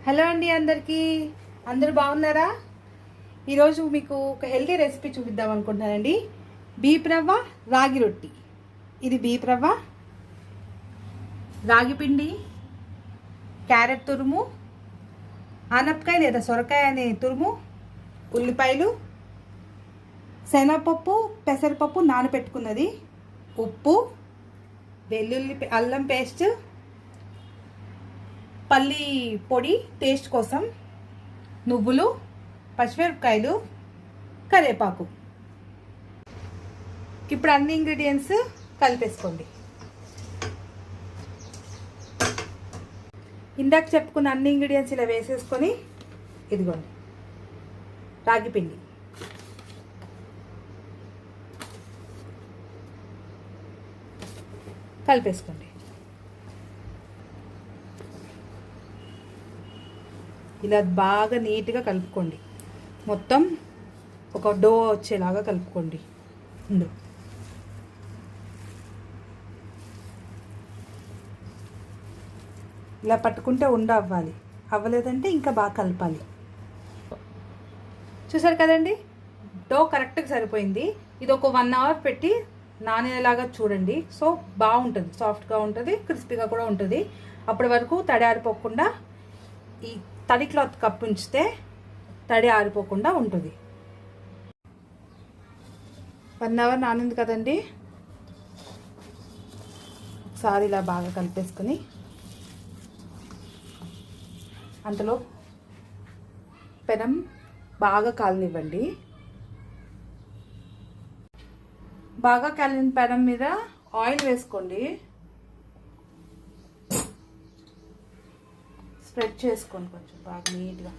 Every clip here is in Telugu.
హలో అండి, అందరూ బాగున్నారా? ఈరోజు మీకు ఒక హెల్తీ రెసిపీ చూపిద్దాం అనుకుంటున్నానండి. బీప్ రవ్వ రాగి రొట్టి. ఇది బీప్ రవ్వ, రాగి పిండి, క్యారెట్ తురుము, ఆనపకాయ లేదా సొరకాయ అనే తురుము, ఉల్లిపాయలు, శనగపప్పు, పెసరపప్పు నానబెట్టుకున్నది, ఉప్పు, వెల్లుల్లి అల్లం పేస్ట్, పల్లి పొడి టేస్ట్ కోసం, నువ్వులు, పచ్చిమిరపకాయలు, కరివేపాకు. ఇప్పుడు అన్ని ఇంగ్రీడియంట్స్ కలిపేసుకోండి. ఇందాక చెప్పుకున్న అన్ని ఇంగ్రీడియంట్స్ ఇలా వేసేసుకొని, ఇదిగోండి రాగి పిండి, కలిపేసుకోండి. ఇలా బాగా నీట్గా కలుపుకోండి. మొత్తం ఒక డో వచ్చేలాగా కలుపుకోండి. ఇలా పట్టుకుంటే అవ్వాలి, అవ్వలేదంటే ఇంకా బాగా కలపాలి. చూసారు కదండి, డో కరెక్ట్గా సరిపోయింది. ఇది ఒక 1 అవర్ పెట్టి నానేలాగా చూడండి. సో బాగుంటుంది, సాఫ్ట్గా ఉంటుంది, క్రిస్పీగా కూడా ఉంటుంది. అప్పటి వరకు తడి ఆరిపోకుండా ఈ తడి క్లాత్ కప్పు ఉంచితే తడి ఆరిపోకుండా ఉంటుంది. 1 అవర్ నానింది కదండి. ఒకసారి ఇలా బాగా కలిపేసుకొని అంతలో పెనం బాగా కాలనివ్వండి. బాగా కాలిన పెనం మీద ఆయిల్ వేసుకోండి. స్ప్రెడ్ చేసుకోండి కొంచెం బాగా నీట్గా.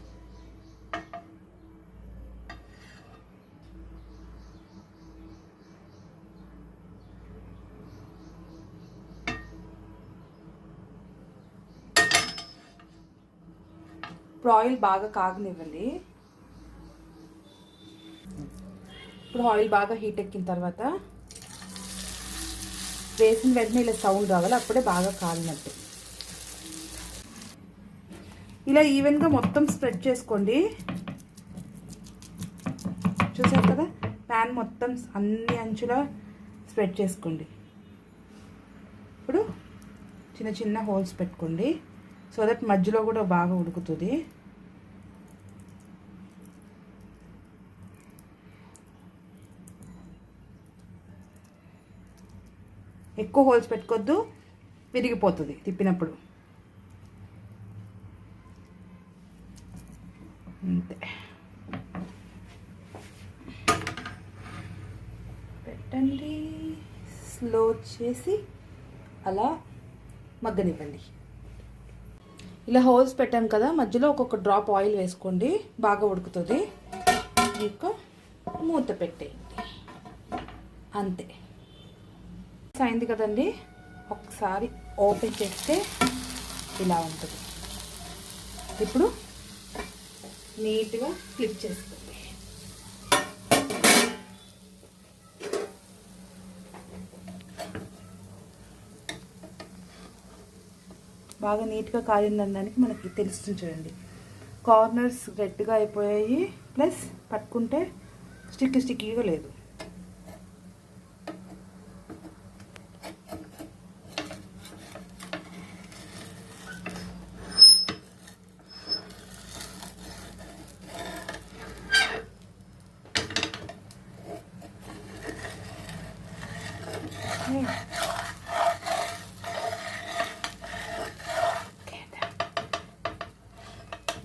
ఇప్పుడు ఆయిల్ బాగా కాగనివ్వండి. ఇప్పుడు ఆయిల్ బాగా హీట్ ఎక్కిన తర్వాత వేసిన వెంటనే ఇలా సౌండ్ రావాలి, అప్పుడే బాగా కాలినట్టు. ఇలా ఈవెన్గా మొత్తం స్ప్రెడ్ చేసుకోండి. చూసారు కదా, ప్యాన్ మొత్తం అన్ని అంచులా స్ప్రెడ్ చేసుకోండి. ఇప్పుడు చిన్న చిన్న హోల్స్ పెట్టుకోండి, సో దట్ మధ్యలో కూడా బాగా ఉడుకుతుంది. ఎక్కువ హోల్స్ పెట్టుకోవద్దు, విరిగిపోతుంది తిప్పినప్పుడు. అంతే, పెట్టండి. స్లో చేసి అలా మగ్గనివ్వండి. ఇలా హోల్స్ పెట్టాం కదా, మధ్యలో ఒక్కొక్క డ్రాప్ ఆయిల్ వేసుకోండి, బాగా ఉడుకుతుంది. ఇంకా మూత పెట్టేయండి. అంతే అయింది కదండి. ఒకసారి ఓపెన్ చేస్తే ఇలా ఉంటుంది. ఇప్పుడు నీట్గా ఫ్లిప్ చేసుకోండి. బాగా నీట్గా కాలిందనడానికి మనకి తెలుస్తుంది చూడండి. కార్నర్స్ గట్టిగా అయిపోయాయి, ప్లస్ పట్టుకుంటే స్టిక్కీగా లేదు.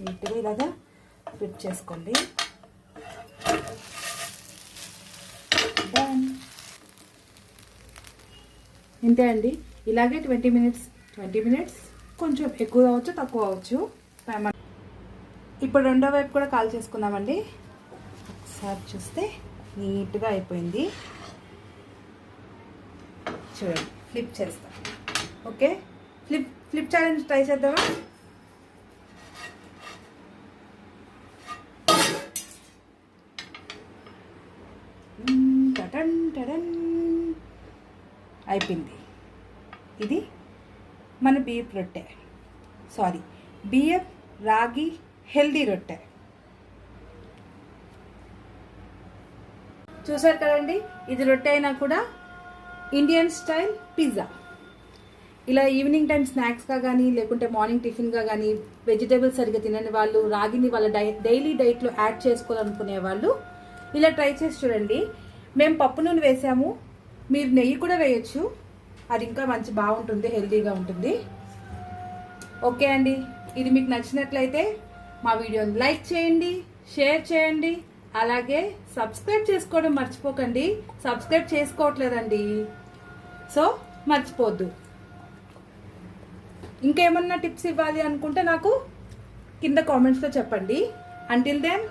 నీట్గా ఇలాగా ఫ్లిప్ చేసుకోండి. ఇంతే అండి. ఇలాగే 20 మినిట్స్ కొంచెం ఎక్కువ అవ్వచ్చు, తక్కువ అవ్వచ్చు. ఇప్పుడు రెండో వైపు కూడా కాల్ చేసుకుందామండి. ఒకసారి చూస్తే నీట్గా అయిపోయింది. చూడండి, ఫ్లిప్ చేస్తాం. ఓకే, ఫ్లిప్ ఛాలెంజ్ ట్రై చేద్దామా? అయిపోయింది. ఇది మన బియ్యపు రొట్టె, బియ్యపు రాగి హెల్దీ రొట్టె. చూసారు కదండి, ఇది రొట్టె అయినా కూడా ఇండియన్ స్టైల్ పిజ్జా. ఇలా ఈవినింగ్ టైం స్నాక్స్గా కానీ లేకుంటే మార్నింగ్ టిఫిన్గా కానీ వెజిటేబుల్స్ సరిగ్గా తినని వాళ్ళు, రాగిని వాళ్ళ డైలీ డైట్లో యాడ్ చేసుకోవాలనుకునే వాళ్ళు ఇలా ట్రై చేసి చూడండి. మేము పప్పు నూనె వేసాము, మీరు నెయ్యి కూడా వేయచ్చు, అది ఇంకా మంచి బాగుంటుంది, హెల్తీగా ఉంటుంది. ఓకే అండి, ఇది మీకు నచ్చినట్లయితే మా వీడియోని లైక్ చేయండి, షేర్ చేయండి, అలాగే సబ్స్క్రైబ్ చేసుకోవడం మర్చిపోకండి. సబ్స్క్రైబ్ చేసుకోవట్లేదండి, సో మర్చిపోద్దు. ఇంకేమన్నా టిప్స్ ఇవ్వాలి అనుకుంటే నాకు కింద కామెంట్స్లో చెప్పండి. Until then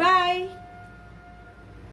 bye.